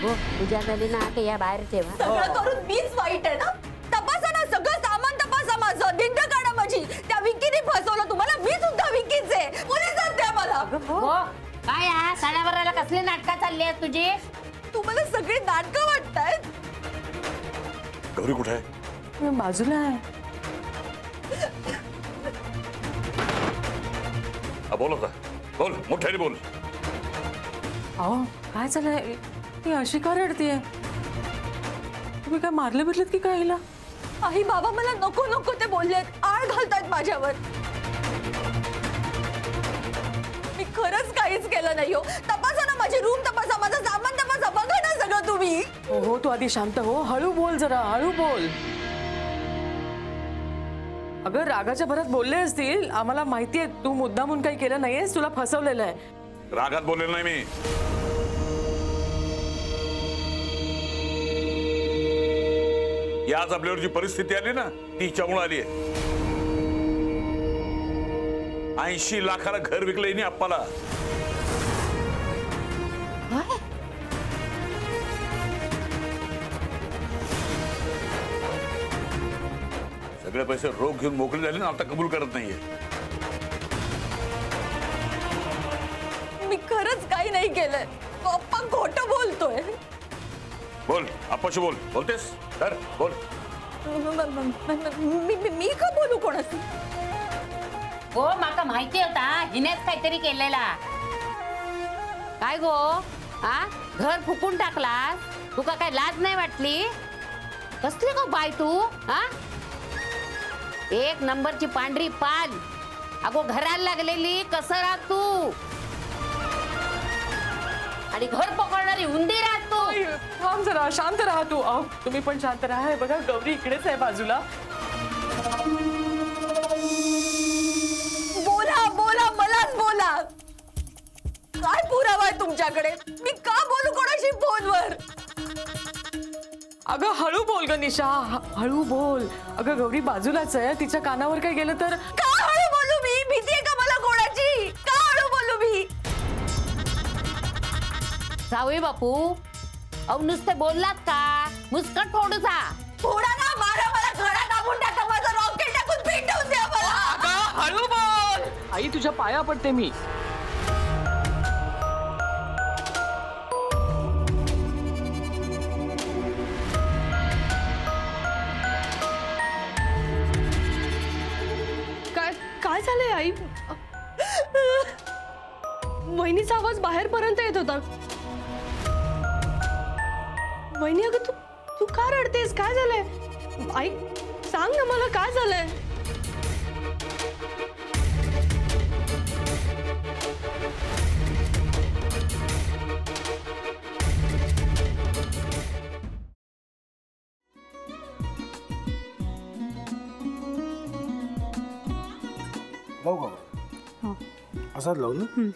हो तुझ्या नलीना का या बाहेर ठेवा. सगळं करून मीच वाईट आहे ना. तपासा ना, सगळं सामान तपासा माझं. दिंड काढा माझी. त्या विक्कीने फसवलं तुम्हाला. मी सुद्धा विक्कीच आहे. पोलिसात द्या मला. हो काय हा सणावराला कसली नाटकं चालली आहेत तुझी? तुम्हाला सगळी नाटकं वाटतायत. गौरी कुठे आहे? बाजूला आहे. बोल होता, बोल मोठ्याने बोल. अहो काय झालंय? ती अशी का रडतीये? तुम्ही काय मारले बिरलेत की काय हिला? आई बाबा मला नको नको ते बोललेत. आळ घालतायत माझ्यावर. मी खरंच काहीच केलं नाही हो. तपासा ना, माझी रूम तपासा, माझं सामान तपासा. बघा ना सगळं तुम्ही. हो तू आधी शांत हो. हळू बोल जरा, हळू बोल. अगं रागाच्या भरात बोलले असतील. आम्हाला माहितीये तू मुद्दामून काही केलं नाहीयेस. तुला फसवलेलं आहे. रागात बोललेलं नाही मी. आज आपल्यावर जी परिस्थिती आली ना ती हिच्यामुळे आली आहे. 80 लाखाला घर विकलंय नाही आप्पाला. सगळे पैसे रोख घेऊन मोकळे झाले ना, आता कबूल करत नाहीये. मी खरंच काही नाही केलंय. पप्पा खोटं बोलतोय. बोल आप्पाशी बोल. बोलतेस तर बोल. मी का बोलू कोणाशी? हो माका माहिती होता हिनेच काहीतरी केलेला. काय गो हा घर फुकून टाकलास? तुका काय लाज नाही वाटली? कसली गो बाय तू? हा एक नंबरची पांढरी पाल. अगो घराला लागलेली कसरा तू. आणि घर पकडणारी उंदीर आहात तू. थांब जरा, शांत राहा तू. तुम्ही पण शांत राहा. बघा गौरी इकडेच आहे बाजूला. बोला बोला, मलाच बोला. काय पुरावा आहे तुमच्याकडे? मी का बोलू कोणाशी फोनवर? अगं हळू बोल ग निशा, हळू बोल. अगं गौरी बाजूलाच आहे. तिच्या कानावर काय गेलं तर? का हळू बोलू मी? भीती आहे का मला कोणाची? का हळू बोलू मी? जावई बापू अहो नुसते बोललात का? मुस्कट फोडूचा. थोडा ना मारा, मला घरात दाबून टाका. माझं रॉकेट टाकून पेटवून द्या मला. अगं हळू बोल. आई तुझ्या पाया पडते मी. काय झालंय आई? वहिनीचा आवाज बाहेरपर्यंत येत होता. वहिनी अगं तू का रडतेस? काय झालंय? आई सांग ना मला काय झालंय? लावू का? असाच लावू ना.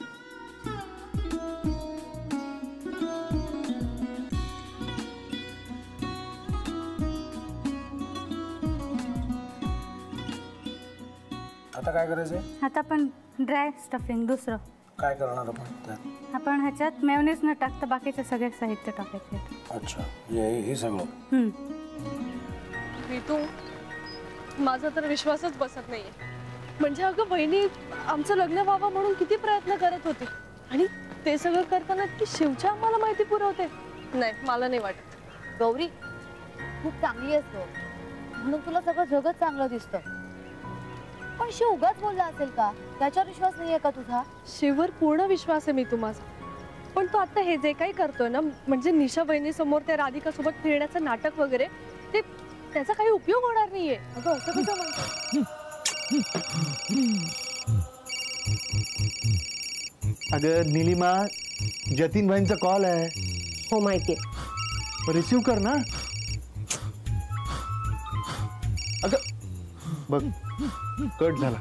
आता काय करायचंय? आता आपण ड्राय स्टफिंग दुसरं काय करणार आपण त्यात? आपण ह्याच्यात मेयोनीज न टाकता बाकीचे सगळे साहित्य टाकायचे. अच्छा हे सगळं. ऋतू माझा तर विश्वासच बसत नाहीये. म्हणजे अगं बहिणी आमचं लग्न व्हावं म्हणून किती प्रयत्न करत होती आणि ते सगळं करताना की शिवच्या आम्हाला माहिती पुरवते. नाही मला नाही वाटत. गौरी खूप चांगली असतो म्हणून तुला सगळं जगत चांगलं दिसतं. पण शिव उगाच बोलला असेल का? त्याच्यावर विश्वास नाहीये का तुझा? शिववर पूर्ण विश्वास आहे मी तुम्हाला. पण तो आता हे जे काही करतोय ना, म्हणजे निशा बहिणी समोर त्या राधिका सोबत फिरण्याचं नाटक वगैरे, ते त्याचा काही उपयोग होणार नाहीये. अगं असं कसं म्हणतो? अगं नीलिमा, जतीन भाईंचा कॉल आहे. हो माहितीये. रिसीव कर ना. अगं बघ कट झाला.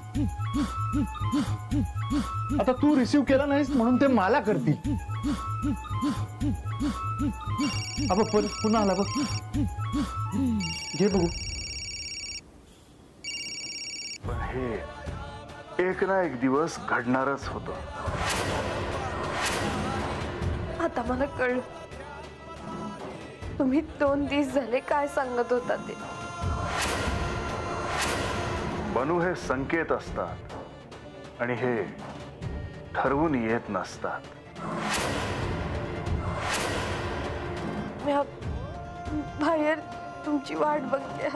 आता तू रिसीव केला नाहीस म्हणून ते मला करतील. अब पुन्हा आला बघ. घे बघू. पण हे एक ना एक दिवस घडणारच होतं. आता मला कळलं तुम्ही 2 दिवस झाले काय सांगत होता ते? बनू हे संकेत असतात आणि हे ठरवून येत नसतात. मी बाहेर तुमची वाट बघते.